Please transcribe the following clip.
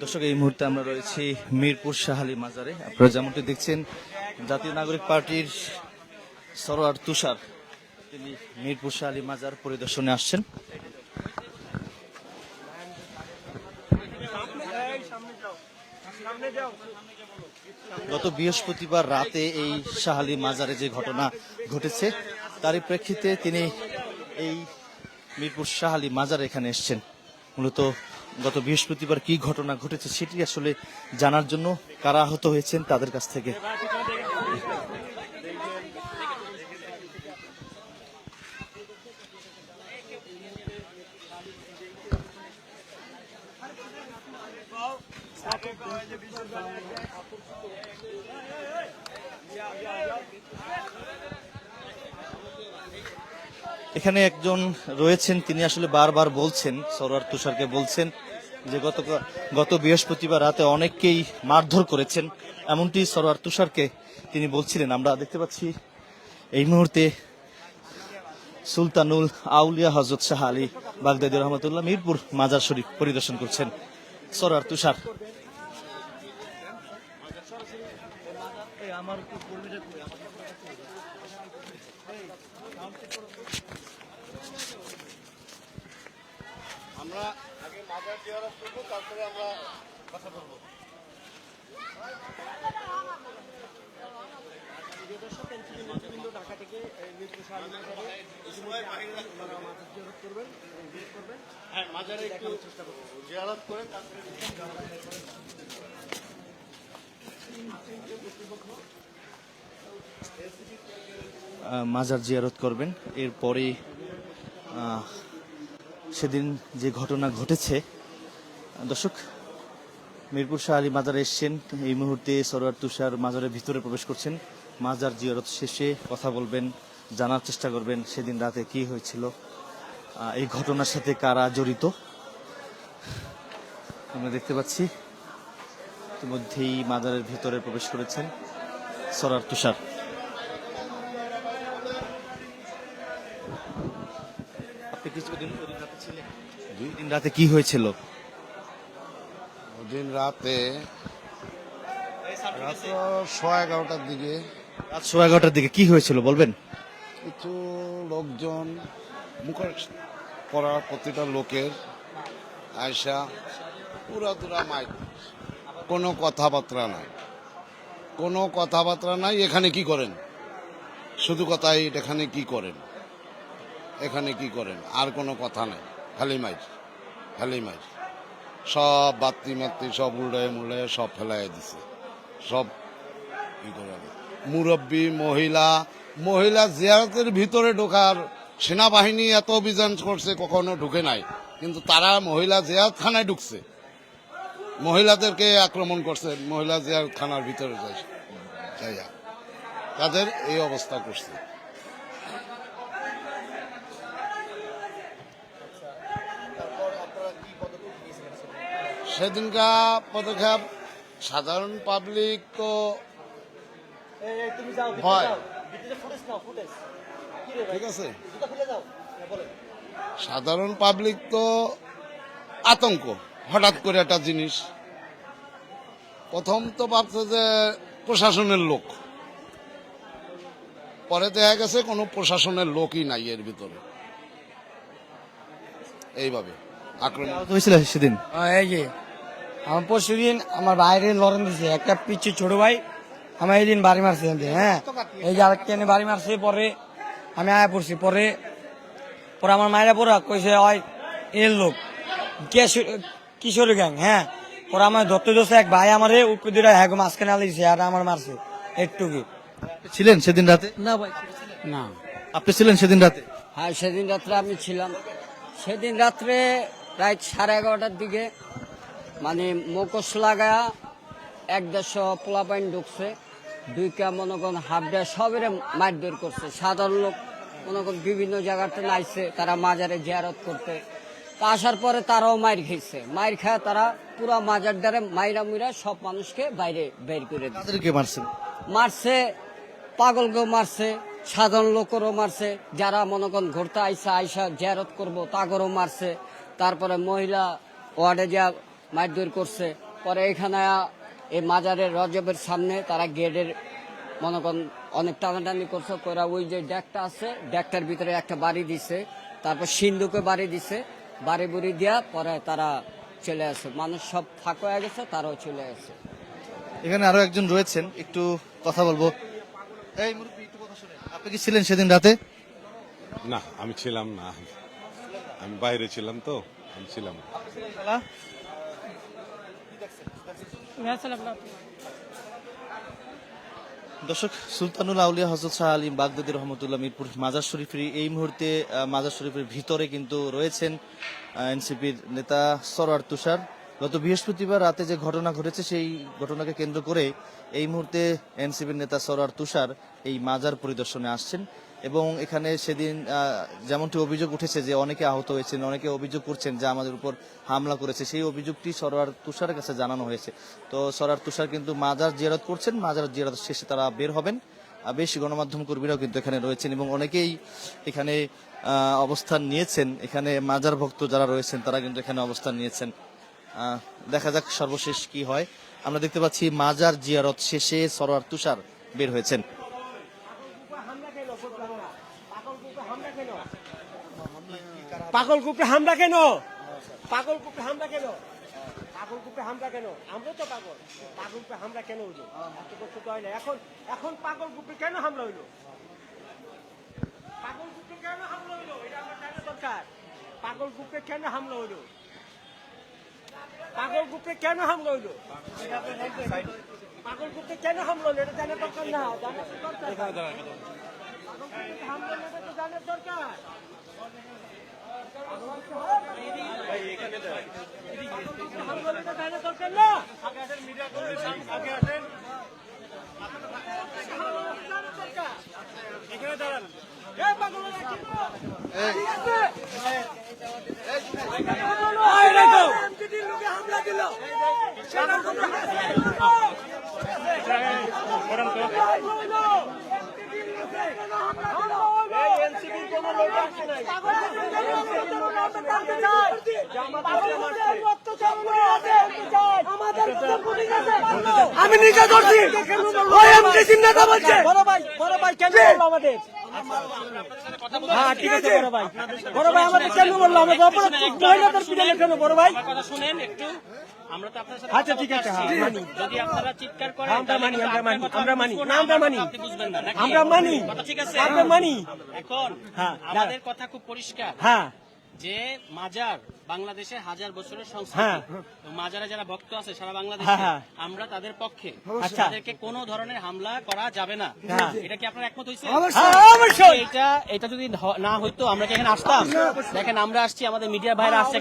দর্শক, এই মুহূর্তে আমরা রয়েছি মিরপুর শাহালি মাজারে। আপনারা যেমনটি দেখছেন, জাতীয় নাগরিক পার্টির সরোয়ার তুষার তিনি মিরপুর শাহালি মাজার পরিদর্শনে আসছেন। গত বৃহস্পতিবার রাতে এই শাহালি মাজারে যে ঘটনা ঘটেছে তারই প্রেক্ষিতে তিনি এই মিরপুর শাহালি মাজার এখানে এসেছেন। মূলত গত বৃহস্পতিবার কি ঘটনা ঘটেছে সেটি আসলে জানার জন্য, কারা আহত হয়েছেন তাদের কাছ থেকে। এখানে একজন রয়েছেন, তিনি আসলে বারবার বলছেন, সরোয়ার তুষারকে বলছেন যে গত বৃহস্পতিবার রাতে অনেককেই মারধর করেছেন, এমনটি সরোয়ার তুষারকে তিনি বলছিলেন। আমরা দেখতে পাচ্ছি এই মুহূর্তে সুলতানুল আউলিয়া হযরত শাহ আলী বাগদাদী রহমতুল্লাহ মিরপুর মাজার শরীফ পরিদর্শন করছেন সরোয়ার তুষার। আমরা আগে মাজার জিয়ারত করব, তারপরে আমরা কথা বলবো। ঢাকা থেকে হ্যাঁ, মাজারে একটু চেষ্টা করবো, জিয়ারত করে তারপরে মাজার জিয়ারত করবেন। এরপরে সেদিন যে ঘটনা ঘটেছে, দর্শক মিরপুর শাহ আলী মাজারে এসছেন, এই মুহূর্তে সরোয়ার তুষার মাজারের ভিতরে প্রবেশ করছেন। মাজার জিয়ারত শেষে কথা বলবেন, জানার চেষ্টা করবেন সেদিন রাতে কি হয়েছিল, এই ঘটনার সাথে কারা জড়িত। আমরা দেখতে পাচ্ছি ইতিমধ্যেই মাজারের ভিতরে প্রবেশ করেছেন সরোয়ার তুষার। আপনি কিছুদিন রাতে ছিলেন, দুই দিন রাতে কি হয়েছিল? ওদিন রাতে রাত 11:30টার দিকে রাত 11:30টার দিকে কি হয়েছিল বলবেন? কিছু লোকজন মুখের পড়া প্রতিটা লোকের আয়সা পুরা মাইক, কোনো কথাবার্তা নাই, কোনো কথাবার্তা নাই। এখানে কি করেন, শুধু কথাই, এখানে কি করেন, এখানে কি করেন, আর কোনো কথা নাই, খালি মাইক, খালি মাইক। সব বাত্তি মাত্তি সব উল্টায় মুল্টায় সব ফেলাই দিছে, সব ই করে। মুরব্বী মহিলা জিয়ারতের ভিতরে ঢোকার সেনাবাহিনী এত অভিযান করছে, কখনো ঢুকে নাই, কিন্তু তারা মহিলা জিয়ারতখানায় ঢুকছে, মহিলাদেরকে আক্রমণ করছে, মহিলা জিয়ারতখানার ভিতরে যাইয়া তাদের এই অবস্থা করছে। সেদিনকার পদক্ষেপ সাধারণ পাবলিক তো হয়, ঠিক আছে, সাধারণ পাবলিক তো আতঙ্ক, হঠাৎ করে একটা জিনিস। প্রথম তো ভাবছে যে প্রশাসনের লোক, পরে দেখা গেছে কোনো প্রশাসনের লোকই নাই এর ভিতরে, এইভাবে আক্রমণ হয়েছিল সেদিন। এই যে আমার পরশু দিন আমার বাইরে লড়ন দিছে একটা পিচ্ছি ছোট ভাই, আমার এই দিন বাড়ি মারছে। হ্যাঁ, এই যে আরেকটা বাড়ি মারছে, পরে আমি আয়া পড়ছি, পরে আমার মায়েরা পড়া কইছে হয় এর লোক কিশোর গ্যাং। হ্যাঁ, পরে আমার ধরতে ধরছে এক ভাই আমারে উপরে হ্যাঁ মাঝখানে আলিছে আর আমার মারছে একটু কি। ছিলেন সেদিন রাতে? না ভাই, না। আপনি ছিলেন সেদিন রাতে? হ্যাঁ, সেদিন রাত্রে আমি ছিলাম। সেদিন রাত্রে রাত 11:30টার দিকে মানে মুখোশ লাগায়া 1-150 পোলাপাইন ঢুকছে, দুইটা মনে করেন হাফ ডে সবের মারধর করছে। সাধারণ লোক মনে করেন বিভিন্ন জায়গাতে নাইছে তারা মাজারে জিয়ারত করতে, তা আসার পরে তারাও মাইর খেয়েছে। মাইর খায় তারা পুরা মাজার দ্বারে মাইরা মুইরা সব মানুষকে বাইরে বের করে দিচ্ছে। তাদেরকে মারছেন? মারছে, পাগলকেও মারছে, সাধারণ লোকেরও মারছে, যারা মনে করেন ঘুরতে আইসা জিয়ারত করবো তাগরও মারছে। তারপরে মহিলা ওয়ার্ডে যা মারধর করছে, পরে এখানে এই মাজারের রজবের সামনে তারা গেটের মনে করেন অনেক টানাটানি করছে করে ওই যে ডেকটা আছে ডেকটার ভিতরে একটা বাড়ি দিছে, তারপর সিন্ধুকে বাড়ি দিছে, বাড়ি বুড়ি দিয়া পরে তারা চলে আসে, মানুষ সব ফাঁকা হয়ে গেছে, তারাও চলে আসে। এখানে আরো একজন রয়েছেন, একটু কথা বলবো। এই মুরব্বি, একটু কথা শুনেন। আপনি কি ছিলেন সেদিন রাতে? না, আমি ছিলাম না, আমি বাইরে ছিলাম তো, আমি ছিলাম না। দর্শক, সুলতানুল আউলিয়া হযরত শাহ আলী বাগদাদী রহমতুল্লাহ মিরপুর মাজার শরীফের এই মুহূর্তে মাজার শরীফের ভিতরে কিন্তু রয়েছেন এনসিপির নেতা সরওয়ার তুষার। গত বৃহস্পতিবার রাতে যে ঘটনা ঘটেছে সেই ঘটনাকে কেন্দ্র করে এই মুহূর্তে এনসিপির নেতা সরওয়ার তুষার এই মাজার পরিদর্শনে আসছেন এবং এখানে সেদিন যেমনটি অভিযোগ উঠেছে যে অনেকে আহত হয়েছেন, অনেকে অভিযোগ করছেন যে আমাদের উপর হামলা করেছে, সেই অভিযোগটি সরওয়ার তুষারের কাছে জানানো হয়েছে। তো সরওয়ার তুষার কিন্তু মাজার জিয়ারত করছেন, মাজার জিয়ারত শেষে তারা বের হবেন। বেশ গণমাধ্যম কর্মীরাও কিন্তু এখানে রয়েছেন এবং অনেকেই এখানে অবস্থান নিয়েছেন। এখানে মাজার ভক্ত যারা রয়েছেন তারা কিন্তু এখানে অবস্থান নিয়েছেন। দেখা যাক সর্বশেষ কি হয়। আমরা দেখতে পাচ্ছি মাজার জিয়ারত শেষে সরওয়ার তুষার বের হয়েছেন। পাগল গ্রুপে হামলা কেন? পাগল গ্রুপে হামলা কেন? পাগল গ্রুপে হামলা কেন? আমরা তো পাগল। পাগল গ্রুপে হামলা কেন হইলো? এত বছর তো হয় না। এখন পাগল গ্রুপে কেন হামলা হইলো? পাগল গ্রুপে কেন হামলা হইলো? এটা আমার জানা দরকার। পাগল গ্রুপে কেন হামলা হইলো? পাগল গ্রুপে কেন হামলা হইলো? পাগল গ্রুপে কেন হামলা হইলো? এটা জানা দরকার না। জানা দরকার। পাগল গ্রুপে হামলা হইলো এটা তো জানা দরকার। আমি নিজে ধরছি, ওই এমসি নেতা বলছে বড় ভাই কেন বললো আমাদের? হ্যাঁ ঠিক আছে বড় ভাই আমাদের কেন বললো? আমাদের অপরাধ মহিলাদের পিছনে কেন বড় ভাই? কথা শুনেন একটু। আমরা তো আপনার সাথে আচ্ছা ঠিক আছে, যদি আপনারা চিৎকার করেন আমরা মানি, আমরা মানি, আমরা মানি, না আমরা মানি, আপনি বুঝবেন না নাকি? আমরা মানি, কথা ঠিক আছে, আমরা মানি। এখন হ্যাঁ, আমাদের কথা খুব পরিষ্কার হ্যাঁ যে মাজার বাংলাদেশের হাজার বছরের হ্যাঁ। সংস্কৃতি। তো মাজারে যারা ভক্ত আছে সারা বাংলাদেশে, হ্যাঁ, হ্যাঁ। আমরা তাদের পক্ষে। আচ্ছা। তাদেরকে কোনো ধরনের হামলা করা যাবে না। হ্যাঁ। এটা কি আপনারা একমত হয়েছে? অবশ্যই। এটা যদি না হইতো আমরা কি এখানে আসতাম? দেখেন আমরা আসছি, আমাদের মিডিয়া ভাইরা আসছে।